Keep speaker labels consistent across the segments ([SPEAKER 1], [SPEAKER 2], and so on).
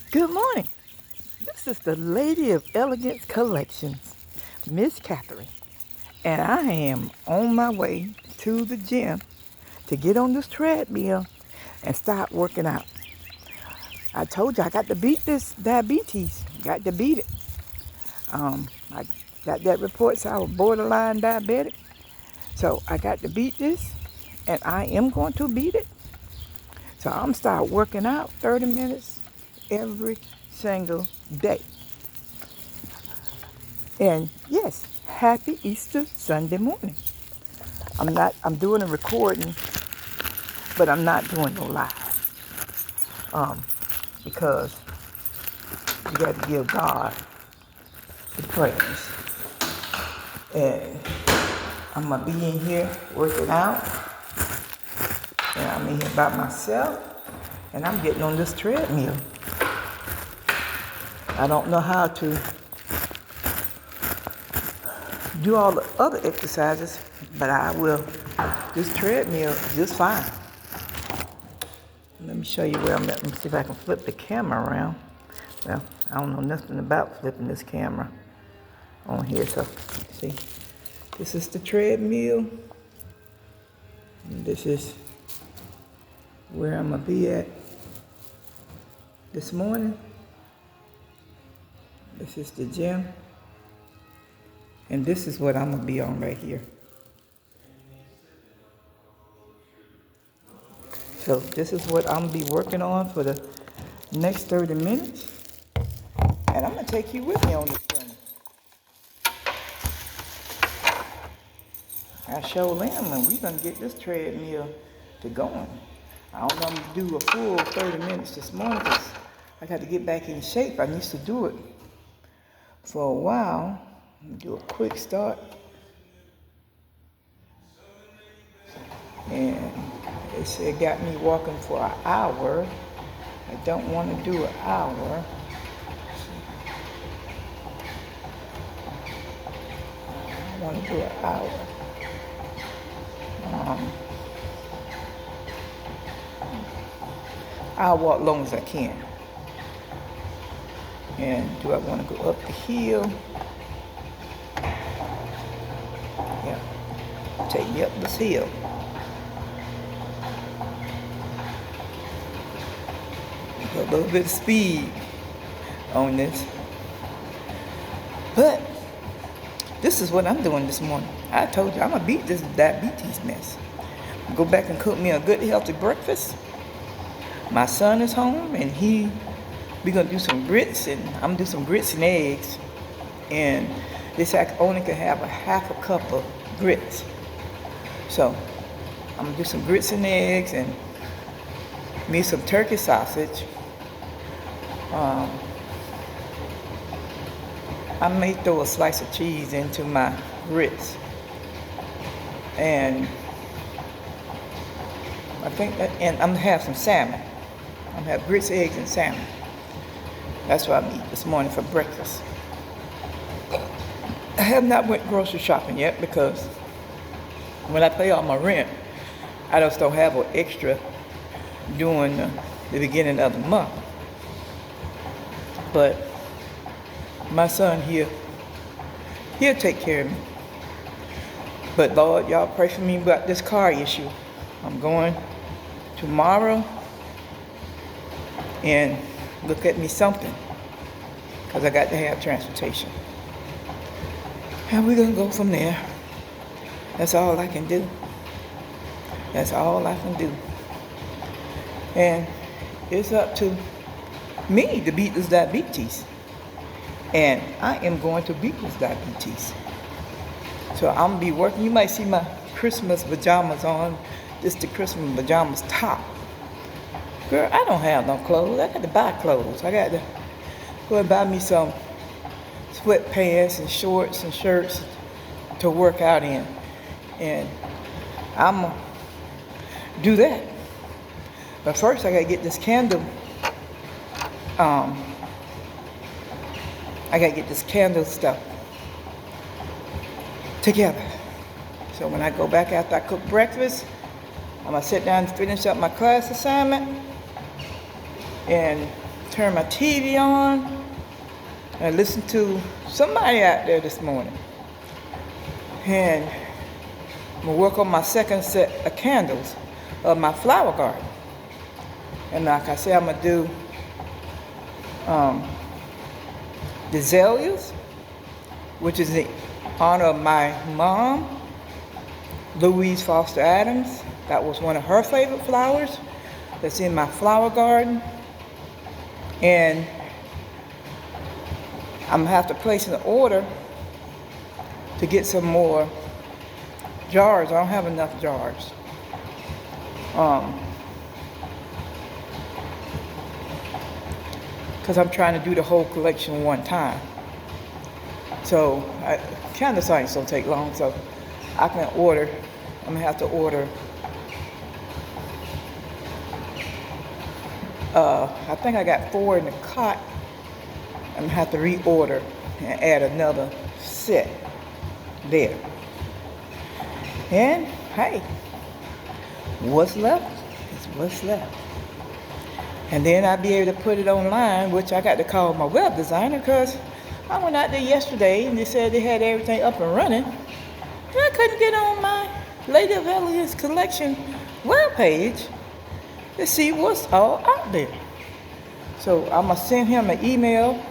[SPEAKER 1] Good morning. This is the Lady of Elegance Collections, Miss Catherine, and I am on my way to the gym to get on this treadmill and start working out. I told you I got to beat this diabetes. Got to beat it. I got that report, so I was borderline diabetic. So I got to beat this, and I am going to beat it. So I'm start working out 30 minutes every single day. And yes, happy Easter Sunday morning. I'm doing a recording, but I'm not doing no live. Because you got to give God the praise. And I'm going to be in here working out. And I'm in here by myself. And I'm getting on this treadmill. I don't know how to do all the other exercises, but I will. This treadmill is just fine. Let me show you where I'm at. Let me see if I can flip the camera around. Well, I don't know nothing about flipping this camera on here, so see. This is the treadmill. And this is where I'm gonna be at this morning. This is the gym. And this is what I'm gonna be on right here. So this is what I'm gonna be working on for the next 30 minutes. And I'm gonna take you with me on this journey. I sure am, and we're gonna get this treadmill to going. I don't know if I'm gonna do a full 30 minutes this morning because I got to get back in shape. I used to do it for a while. Do a quick start. And it got me walking for an hour. I don't want to do an hour. I want to do an hour. I'll walk long as I can. And do I want to go up the hill? Yeah, take me up this hill. A little bit of speed on this. But this is what I'm doing this morning. I told you I'm going to beat this diabetes mess. Go back and cook me a good healthy breakfast. My son is home and we're going to do some grits, and I'm going to do some grits and eggs. And this I only can have a half a cup of grits. So I'm going to do some grits and eggs and me some turkey sausage. I may throw a slice of cheese into my grits. And I think that, and I'm gonna have some salmon. I'm gonna have grits, eggs, and salmon. That's what I'm eating this morning for breakfast. I have not went grocery shopping yet because when I pay all my rent, I just don't have an extra during the beginning of the month. But my son here, he'll take care of me. But Lord, y'all pray for me about this car issue. I'm going tomorrow and look at me something because I got to have transportation. And we're going to go from there. That's all I can do. That's all I can do. And it's up to me to beat this diabetes. And I am going to beat this diabetes. So I'm going to be working. You might see my Christmas pajamas on. This is the Christmas pajamas top. Girl, I don't have no clothes. I got to buy clothes. I got to go and buy me some sweatpants and shorts and shirts to work out in. And I'm going to do that. But first I got to get this candle. I got to get this candle stuff together. So when I go back after I cook breakfast, I'm going to sit down and finish up my class assignment. And turn my TV on and listen to somebody out there this morning. And I'm going to work on my second set of candles of my flower garden. And like I said, I'm going to do the azaleas, which is in honor of my mom, Louise Foster Adams. That was one of her favorite flowers that's in my flower garden. And I'm gonna have to place an order to get some more jars. I don't have enough jars. Because I'm trying to do the whole collection one time. So candle science don't take long, so I can order. I'm gonna have to order. I think I got 4 in the cot. I'm gonna have to reorder and add another set there. And hey, what's left is what's left. And then I'll be able to put it online, which I got to call my web designer, because I went out there yesterday and they said they had everything up and running. And I couldn't get on my Lady of Elegance Collection webpage to see what's all out there. So I'm going to send him an email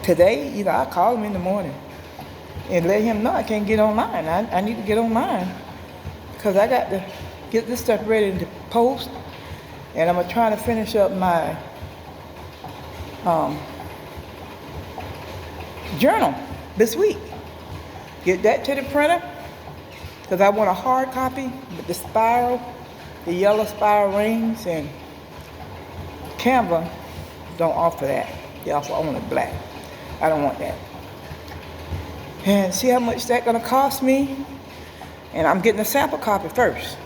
[SPEAKER 1] today. Either I'll call him in the morning and let him know I can't get online. I need to get online because I got to get this stuff ready to post. And I'm trying to finish up my journal this week. Get that to the printer because I want a hard copy with the spiral, the yellow spiral rings, and Canva don't offer that. They offer only black. I don't want that. And see how much that's gonna cost me. And I'm getting a sample copy first.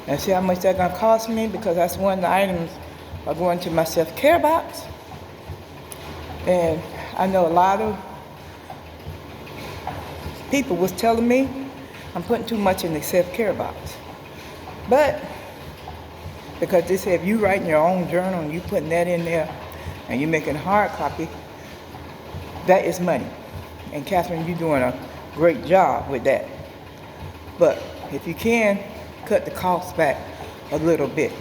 [SPEAKER 1] And see how much that's gonna cost me, because that's one of the items are going to my self-care box. And I know a lot of people was telling me I'm putting too much in the self-care box. But because they say if you writing your own journal and you putting that in there and you're making a hard copy, that is money. And Catherine, you're doing a great job with that. But if you can, cut the cost back a little bit.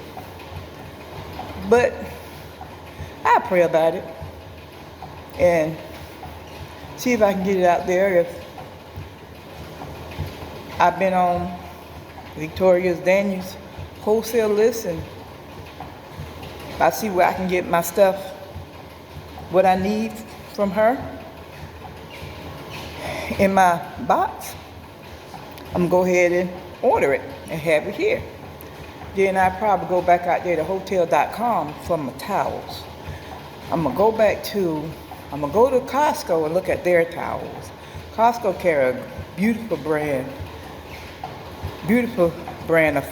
[SPEAKER 1] But I pray about it and see if I can get it out there. If I've been on Victoria's Daniels wholesale list, and I see where I can get my stuff, what I need from her in my box, I'm gonna go ahead and order it and have it here. Then I probably go back out there to hotel.com for my towels. I'm gonna go to Costco and look at their towels. Costco carry a beautiful brand of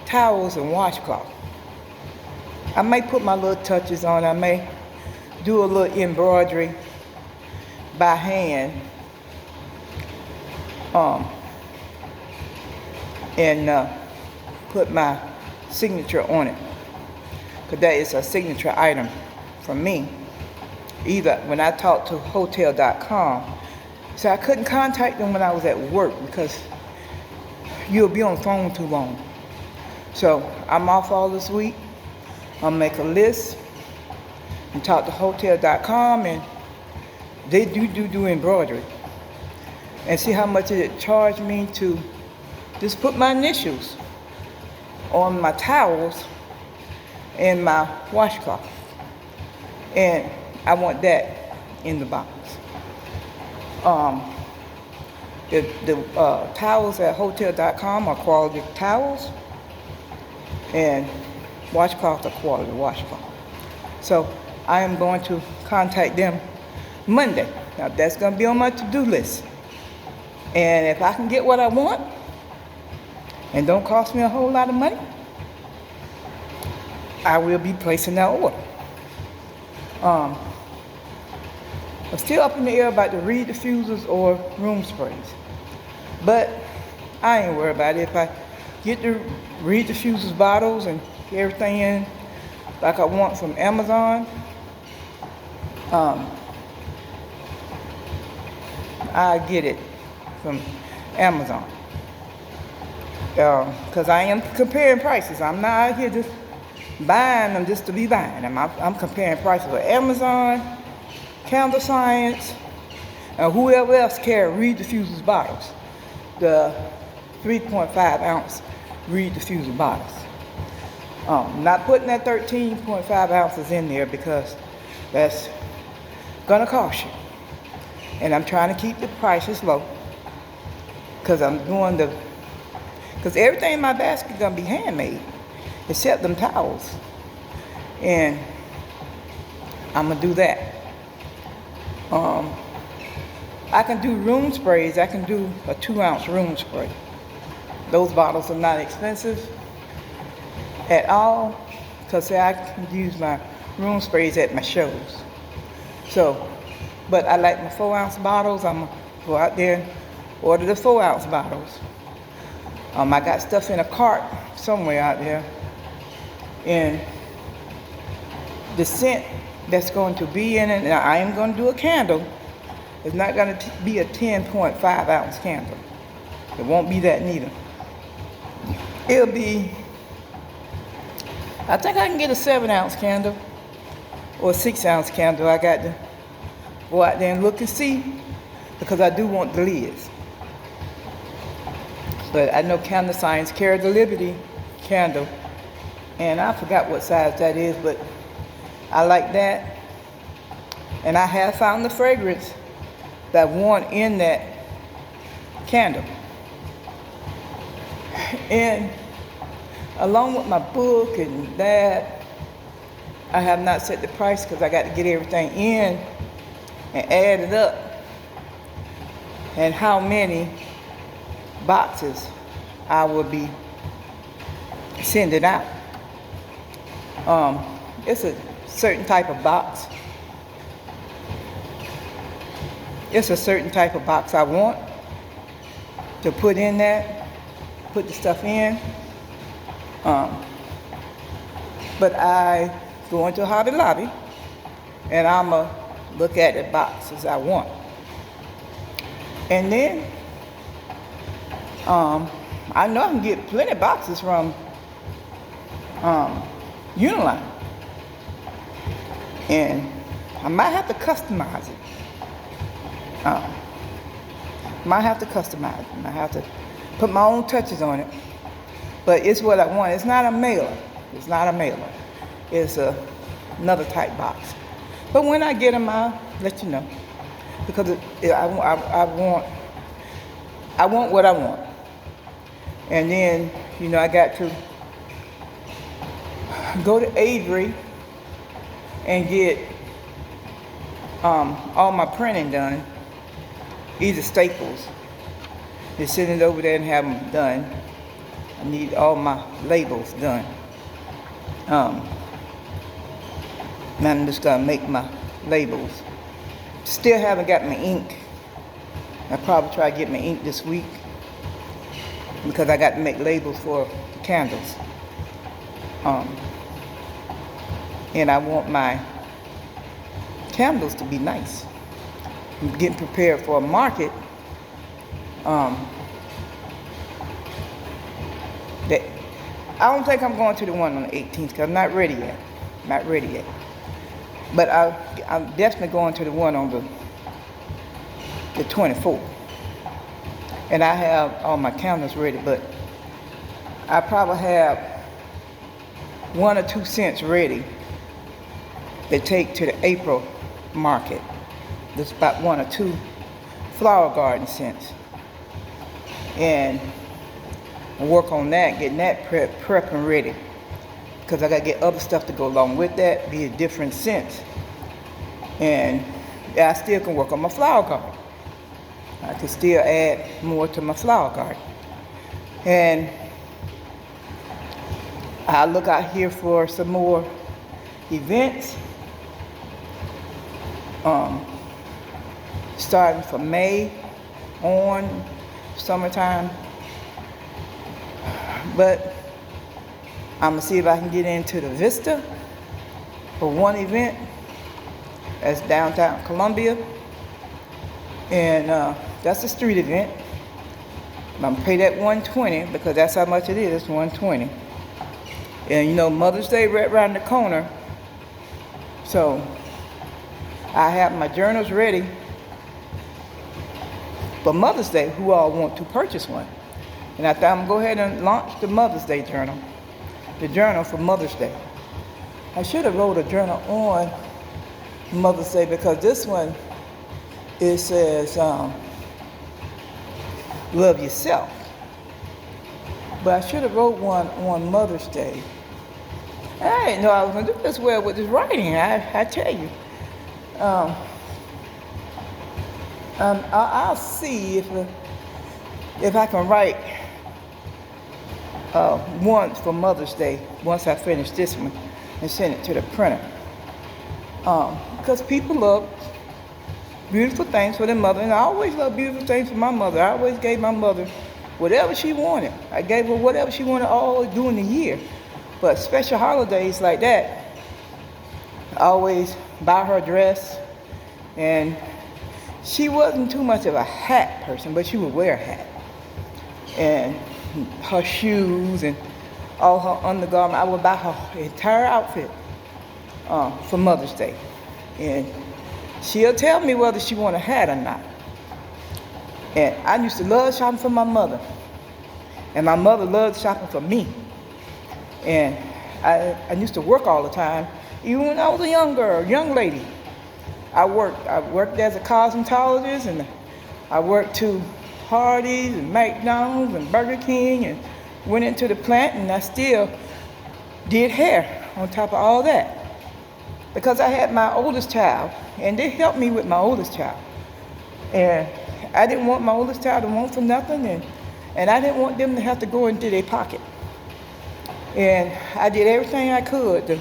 [SPEAKER 1] towels and washcloth. I may put my little touches on. I may do a little embroidery by hand, and put my signature on it, because that is a signature item from me. Either when I talked to hotel.com, so I couldn't contact them when I was at work because you'll be on the phone too long. So I'm off all this week. I'll make a list and talk to hotel.com, and they do embroidery, and see how much it charged me to just put my initials on my towels and my washcloth. And I want that in the box. The towels at hotel.com are quality towels, and washcloths are quality washcloth. So I am going to contact them Monday. Now that's going to be on my to-do list. And if I can get what I want and don't cost me a whole lot of money, I will be placing that order. I'm still up in the air about the reed diffusers or room sprays. But I ain't worried about it. If I get the reed diffusers bottles and everything in, like I want from Amazon, I get it from Amazon. Because I am comparing prices. I'm not out here just buying them just to be buying them. I'm comparing prices with Amazon, Candle Science, and whoever else carry Reed Diffusers bottles. The 3.5 ounce Reed Diffuser bottles. Not putting that 13.5 ounces in there because that's gonna cost you. And I'm trying to keep the prices low because because everything in my basket is gonna be handmade except them towels. And I'm gonna do that. I can do room sprays. I can do a 2 ounce room spray. Those bottles are not expensive at all because I can use my room sprays at my shows. So, but I like my 4 ounce bottles. I'm gonna go out there and order the 4 ounce bottles. I got stuff in a cart somewhere out there. And the scent that's going to be in it, now I am going to do a candle. It's not going to be a 10.5 ounce candle. It won't be that neither. It'll be, I think I can get a 7 ounce candle or a 6 ounce candle. I got to go out there and look and see because I do want the lids. But I know Candle Science carry the Liberty candle, and I forgot what size that is, but I like that. And I have found the fragrance that I want in that candle. And along with my book and that, I have not set the price because I got to get everything in and add it up and how many boxes I will be sending out. It's a certain type of box. It's a certain type of box I want to put in that, put the stuff in. But I go into Hobby Lobby and I'ma look at the boxes I want. And then I know I can get plenty of boxes from Uniline. And I might have to customize it. Might have to customize it. Might have to put my own touches on it. But it's what I want. It's not a mailer. It's not a mailer. It's another type box. But when I get them, I'll let you know. Because I want what I want. And then, you know, I got to go to Avery and get all my printing done. Either Staples. Just send it over there and have them done. I need all my labels done. Now I'm just gonna make my labels. Still haven't got my ink. I'll probably try to get my ink this week because I got to make labels for the candles. And I want my candles to be nice. I'm getting prepared for a market that I don't think I'm going to the one on the 18th because I'm not ready yet. Not ready yet. But I'm definitely going to the one on the 24th. And I have all my candles ready, but I probably have 1 or 2 scents ready to take to the April market. There's about 1 or 2 flower garden scents. And I'll work on that, getting that prep and ready. Because I got to get other stuff to go along with that, be a different scent. And I still can work on my flower garden. I can still add more to my flower garden. And I'll look out here for some more events. Starting from May on, summertime. But I'm gonna see if I can get into the Vista for one event. That's downtown Columbia. And that's a street event. I'm gonna pay that $120 because that's how much it is, $120. And you know, Mother's Day right around the corner. So I have my journals ready for Mother's Day, who all want to purchase one. And I thought I'm gonna go ahead and launch the Mother's Day journal. The journal for Mother's Day. I should have wrote a journal on Mother's Day because this one, it says, love yourself. But I should have wrote one on Mother's Day. I didn't know I was gonna do this well with this writing, I tell you. I'll see if I can write once for Mother's Day, once I finish this one and send it to the printer. Because people love beautiful things for their mother, and I always love beautiful things for my mother. I always gave my mother whatever she wanted. I gave her whatever she wanted all during the year. But special holidays like that, I always buy her a dress. And she wasn't too much of a hat person, but she would wear a hat. And her shoes and all her undergarments, I would buy her entire outfit for Mother's Day. And she'll tell me whether she want a hat or not. And I used to love shopping for my mother. And my mother loved shopping for me. And I used to work all the time, even when I was a young girl, young lady. I worked as a cosmetologist, and I worked to Hardee's and McDonald's and Burger King, and went into the plant, and I still did hair on top of all that. Because I had my oldest child, and they helped me with my oldest child. And I didn't want my oldest child to want for nothing, and I didn't want them to have to go into their pocket. And I did everything I could to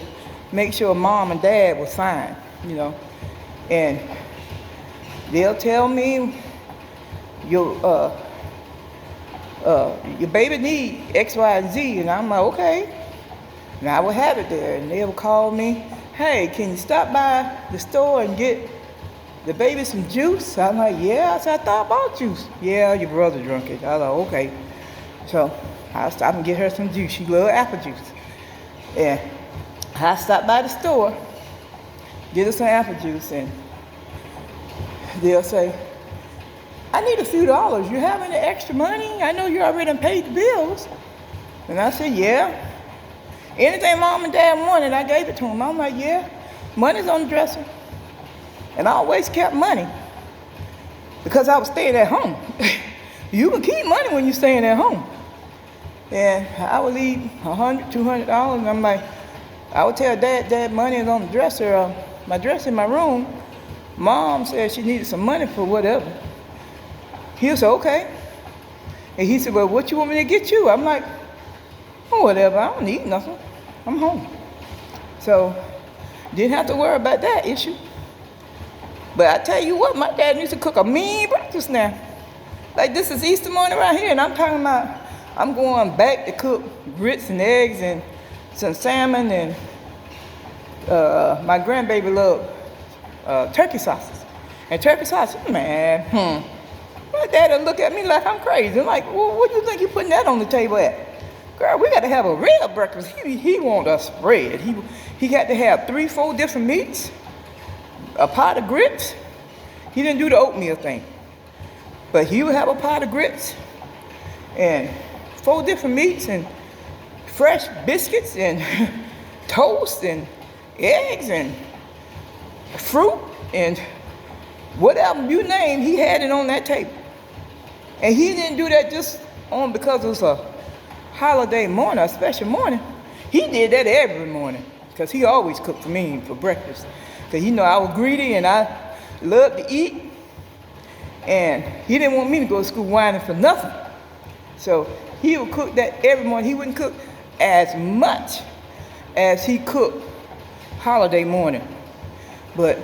[SPEAKER 1] make sure mom and dad was fine, you know. And they'll tell me, your baby need X, Y, and Z, and I'm like, okay. And I would have it there, and they would call me, hey, can you stop by the store and get the baby some juice? I'm like, yeah. I said, I thought about juice. Yeah, your brother drunk it. I was like, okay. So I stop and get her some juice. She loved apple juice. And I stopped by the store, get her some apple juice, and they'll say, I need a few dollars. You have any extra money? I know you already done paid the bills. And I said, yeah. Anything mom and dad wanted, I gave it to them. I'm like, yeah, money's on the dresser. And I always kept money because I was staying at home. You can keep money when you're staying at home. And I would leave $100, $200, and I'm like, I would tell Dad, money is on the dresser, my dresser in my room. Mom said she needed some money for whatever. He'll say, okay. And he said, well, what you want me to get you? I'm like, oh, whatever, I don't need nothing. I'm home. So, didn't have to worry about that issue. But I tell you what, my dad used to cook a mean breakfast now. Like, this is Easter morning right here, and I'm talking about, I'm going back to cook grits and eggs and some salmon, and my grandbaby loved turkey sauces. And turkey sauces, man, my dad would look at me like I'm crazy. I'm like, well, what do you think you putting that on the table at? Girl, we got to have a real breakfast. He want a spread. He got to have 3-4 different meats, a pot of grits. He didn't do the oatmeal thing. But he would have a pot of grits and 4 different meats and fresh biscuits and toast and eggs and fruit and whatever you name, he had it on that table. And he didn't do that just on because it was a holiday morning, a special morning. He did that every morning because he always cooked for me for breakfast. Because you know I was greedy and I loved to eat. And he didn't want me to go to school whining for nothing. So he would cook that every morning. He wouldn't cook as much as he cooked holiday morning. But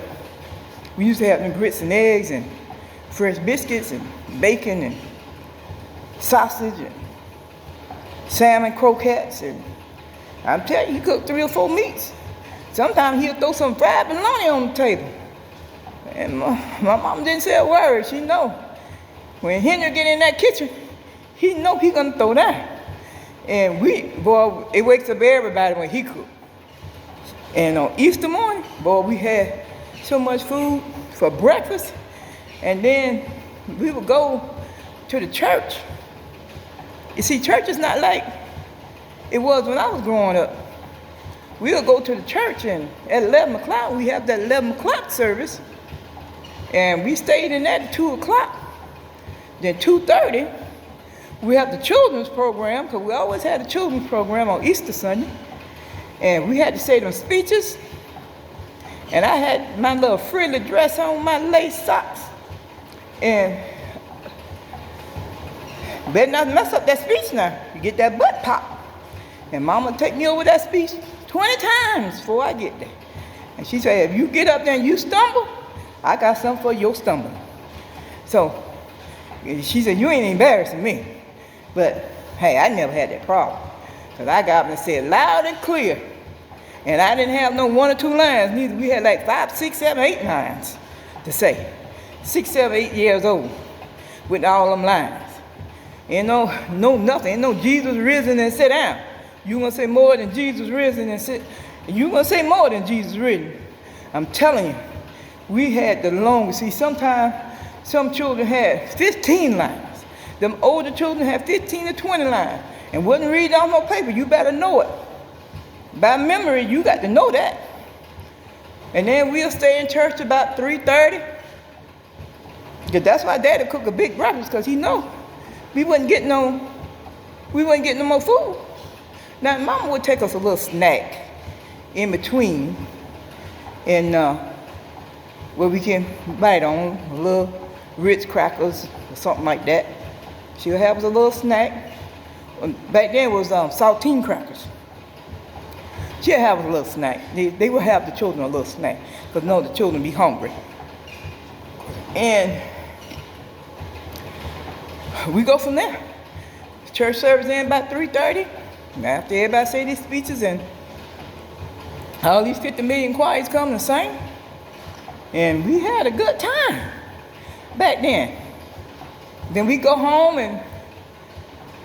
[SPEAKER 1] we used to have them grits and eggs and fresh biscuits and bacon and sausage and salmon croquettes. And I'm telling you, he cooked 3 or 4 meats. Sometimes he'll throw some fried bologna on the table. And my mom didn't say a word. She know. When Henry get in that kitchen, he know he gonna throw that. And boy, it wakes up everybody when he cook. And on Easter morning, boy, we had so much food for breakfast. And then we would go to the church. You see, church is not like it was when I was growing up. We would go to the church, and at 11 o'clock, we have that 11 o'clock service. And we stayed in that at 2 o'clock. Then 2:30, we have the children's program, because we always had a children's program on Easter Sunday. And we had to say them speeches. And I had my little frilly dress on, my lace socks. And better not mess up that speech now. You get that butt pop. And Mama take me over that speech 20 times before I get there. And she said, if you get up there and you stumble, I got something for your stumbling. So she said, you ain't embarrassing me. But hey, I never had that problem. Because I got up and said loud and clear. And I didn't have no 1 or 2 lines, neither. We had like 5, 6, 7, 8 lines to say. 6, 7, 8 years old with all them lines. Ain't no nothing. Ain't no Jesus risen and sit down. You gonna say more than Jesus risen and sit. You gonna say more than Jesus risen. I'm telling you, we had the longest. See, sometimes some children had 15 lines. Them older children had 15 to 20 lines and wouldn't read off no paper. You better know it. By memory, you got to know that. And then we'll stay in church about 3:30. Because that's why Daddy cook a big breakfast, because he know we wasn't getting no more food. Now, Mama would take us a little snack in between, and where we can bite on a little Ritz crackers or something like that. She'll have us a little snack. Back then it was saltine crackers. She'll have us a little snack. They will have the children a little snack, because no, the children be hungry. And we go from there. Church service in about 3:30. After everybody say these speeches and all these 50 million choirs come to sing. And we had a good time back then. Then we go home and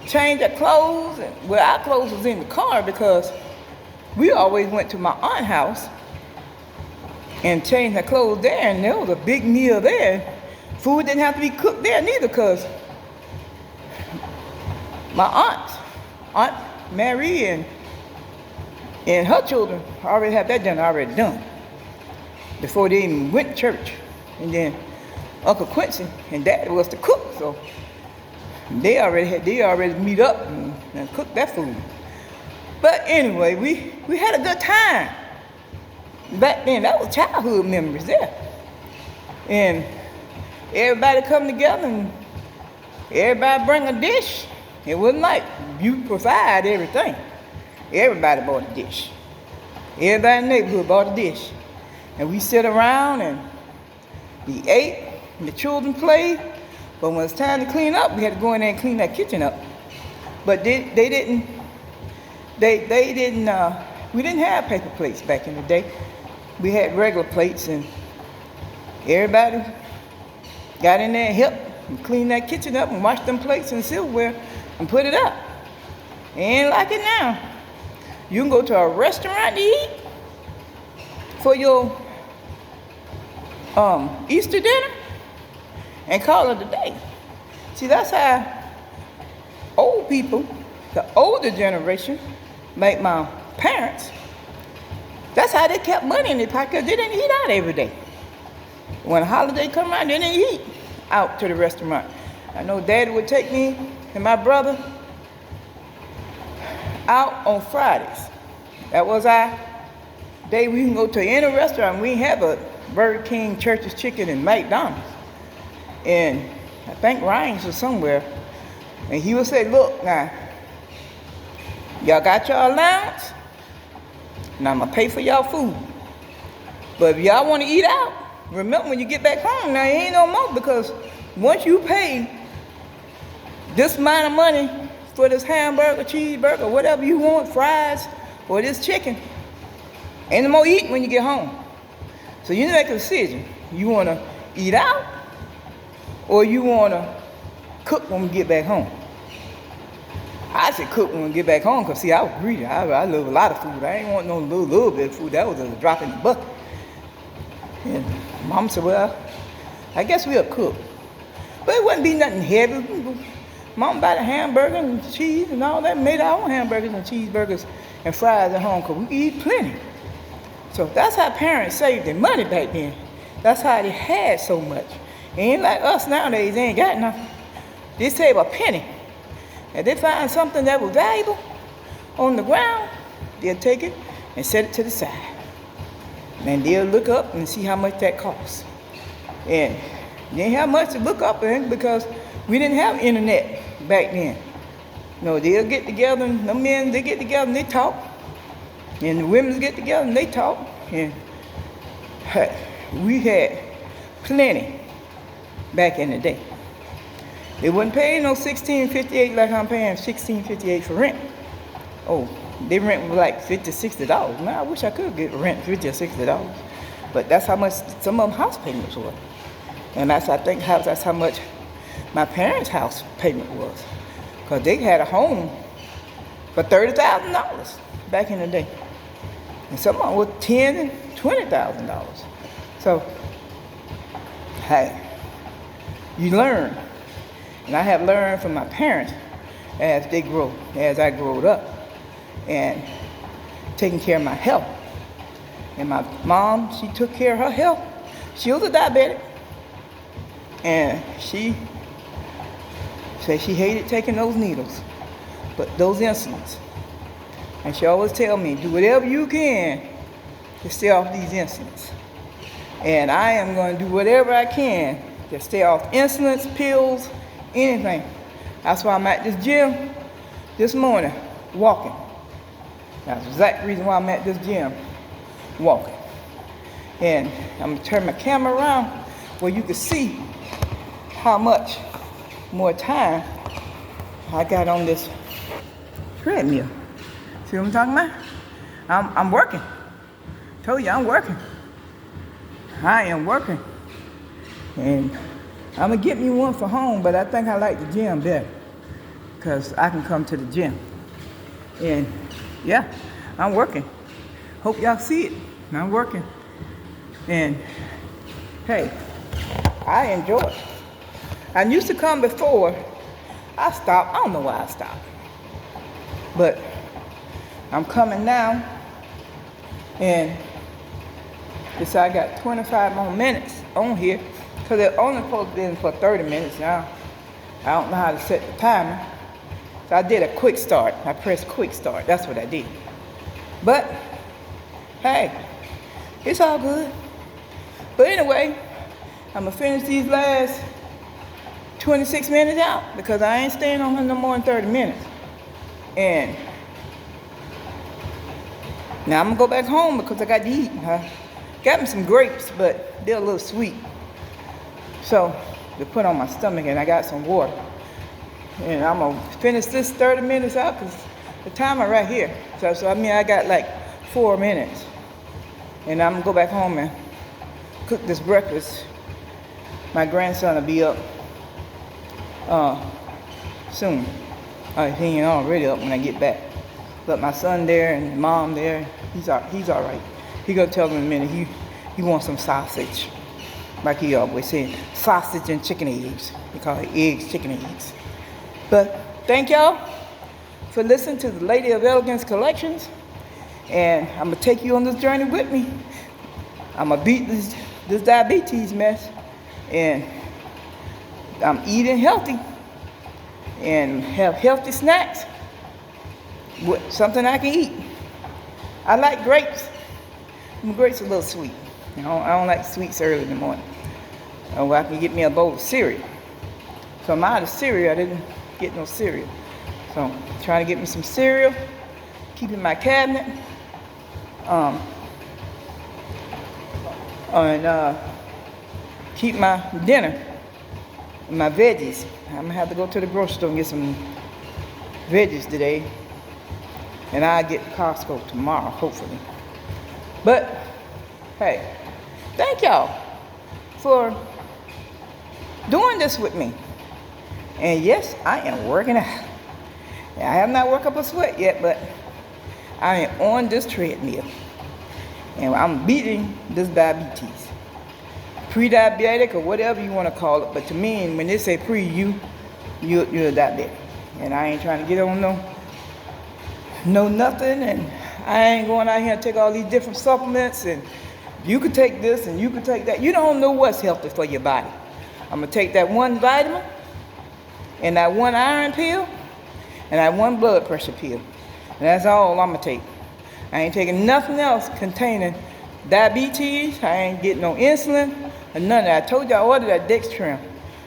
[SPEAKER 1] change our clothes. Well, our clothes was in the car because we always went to my aunt's house and changed our clothes there. And there was a big meal there. Food didn't have to be cooked there neither, because my Aunt Mary and her children already had that dinner already done before they even went to church. And then Uncle Quincy and Daddy was the cook, so they already meet up and cook that food. But anyway, we had a good time back then. That was childhood memories there. And everybody come together and everybody bring a dish. It wasn't like you provide everything. Everybody bought a dish. Everybody in the neighborhood bought a dish. And we sit around and we ate, and the children played. But when it's time to clean up, we had to go in there and clean that kitchen up. But we didn't have paper plates back in the day. We had regular plates, and everybody got in there and helped and clean that kitchen up and wash them plates and silverware and put it up. Ain't like it now. You can go to a restaurant to eat for your Easter dinner and call it a day. See, that's how old people, the older generation, like my parents, that's how they kept money in their pocket, because they didn't eat out every day. When a holiday come around, they didn't eat out to the restaurant. I know Daddy would take me and my brother out on Fridays. That was our day we can go to any restaurant. We have a Burger King, Church's Chicken, and McDonald's. And I think Ryan's was somewhere. And he would say, look, now, y'all got your allowance? Now I'm going to pay for y'all food. But if y'all want to eat out, remember when you get back home, now it ain't no more, because once you pay this amount of money for this hamburger, cheeseburger, whatever you want, fries, or this chicken, Ain't no more eating when you get home. So you make a decision. You want to eat out or you want to cook when we get back home? I said cook when we get back home because, see, I was greedy. I love a lot of food. I ain't want no little bit of food. That was a drop in the bucket. And Mom said, well, I guess we'll cook. But it wouldn't be nothing heavy. Mom bought a hamburger and cheese and all that, made our own hamburgers and cheeseburgers and fries at home because we eat plenty. So that's how parents saved their money back then. That's how they had so much. It ain't like us nowadays, they ain't got nothing. They save a penny. If they find something that was valuable on the ground, they'll take it and set it to the side. And they'll look up and see how much that costs. And they ain't have much to look up in because we didn't have internet back then. No, they'll get together, and the men, they get together and they talk. And the women get together and they talk. And we had plenty back in the day. They wasn't paying no $16.58 like I'm paying $16.58 for rent. Oh, they rent was like $50, $60. Man, I wish I could get rent $50 or $60. But that's how much some of them house payments were. And that's how much my parents' house payment was. Because they had a home for $30,000 back in the day. And some of them were $10,000 and $20,000. So, hey, you learn. And I have learned from my parents as I growed up, and taking care of my health. And my mom, she took care of her health. She was a diabetic. And she said she hated taking those needles, but those insulins. And she always tell me, do whatever you can to stay off these insulins. And I am going to do whatever I can to stay off insulins, pills, anything. That's why I'm at this gym this morning, walking. That's the exact reason why I'm at this gym, walking. And I'm going to turn my camera around where you can see how much more time I got on this treadmill. See what I'm talking about? I'm working. Told you I'm working. I am working. And I'm going to get me one for home, but I think I like the gym better because I can come to the gym. And yeah, I'm working. Hope y'all see it. I'm working. And hey, I enjoy it. I used to come before. I stopped. I don't know why I stopped. But I'm coming now. And I got 25 more minutes on here. Because they're only supposed to be in for 30 minutes now. I don't know how to set the timer. So I did a quick start. I pressed quick start. That's what I did. But, hey, it's all good. But anyway, I'm going to finish these last 26 minutes out because I ain't staying on here no more than 30 minutes. And now I'm going to go back home because I got to eat. Got me some grapes, but they're a little sweet. So, to put on my stomach, and I got some water. And I'm going to finish this 30 minutes out because the timer right here. So I mean, I got like 4 minutes. And I'm going to go back home and cook this breakfast. My grandson will be up soon. He ain't already up when I get back. But my son there and mom there, he's all right. He gonna tell me in a minute he wants some sausage. Like he always said, sausage and chicken eggs. They call it eggs, chicken eggs. But thank y'all for listening to the Lady of Elegance Collections. And I'm gonna take you on this journey with me. I'm gonna beat this diabetes mess. And I'm eating healthy. And have healthy snacks. With something I can eat. I like grapes. Grapes are a little sweet. I don't like sweets early in the morning. Or I can get me a bowl of cereal. So I'm out of cereal. I didn't get no cereal. So I'm trying to get me some cereal. Keep it in my cabinet. And keep my dinner. And my veggies. I'm going to have to go to the grocery store and get some veggies today. And I'll get to Costco tomorrow, hopefully. But, hey, thank y'all for doing this with me. And yes, I am working out. I have not worked up a sweat yet, but I am on this treadmill. And I'm beating this diabetes. Pre-diabetic or whatever you want to call it. But to me, when they say pre, you're diabetic. And I ain't trying to get on no nothing. And I ain't going out here and take all these different supplements. And you could take this and you could take that. You don't know what's healthy for your body. I'm going to take that one vitamin and that one iron pill and that one blood pressure pill. And that's all I'm going to take. I ain't taking nothing else containing diabetes. I ain't getting no insulin or none of that. I told you I ordered that Dextrim.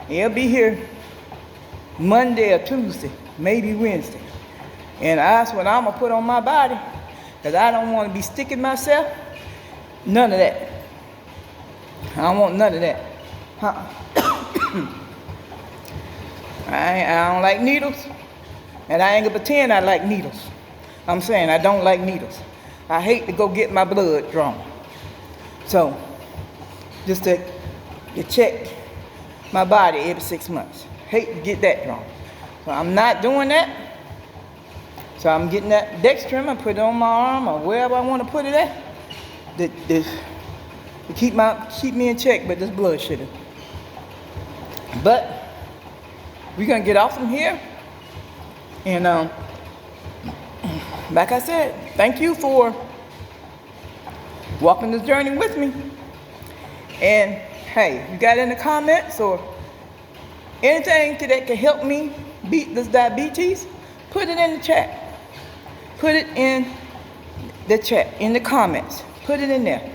[SPEAKER 1] It'll be here Monday or Tuesday, maybe Wednesday. And that's what I'm going to put on my body because I don't want to be sticking myself. None of that. I don't want none of that. I don't like needles. And I ain't going to pretend I like needles. I'm saying I don't like needles. I hate to go get my blood drawn. So, just to check my body every 6 months. Hate to get that drawn. So I'm not doing that. So I'm getting that Dextrim and put it on my arm or wherever I want to put it at. To keep me in check with this blood sugar. But we're gonna get off from here. And like I said, thank you for walking this journey with me. And hey, you got any comments or anything that can help me beat this diabetes, put it in the chat. Put it in the chat, in the comments. Put it in there.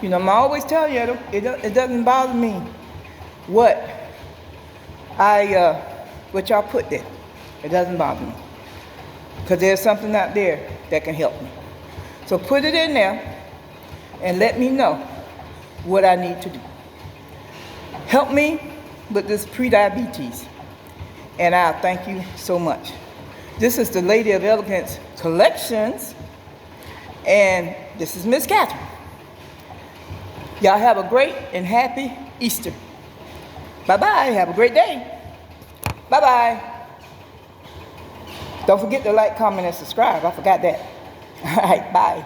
[SPEAKER 1] You know, I'm always tell you, it doesn't bother me what y'all put there. It doesn't bother me. Because there's something out there that can help me. So put it in there and let me know what I need to do. Help me with this pre-diabetes. And I'll thank you so much. This is the Lady of Elegance Collections. And this is Miss Catherine. Y'all have a great and happy Easter. Bye-bye. Have a great day. Bye-bye. Don't forget to like, comment, and subscribe. I forgot that. All right, bye.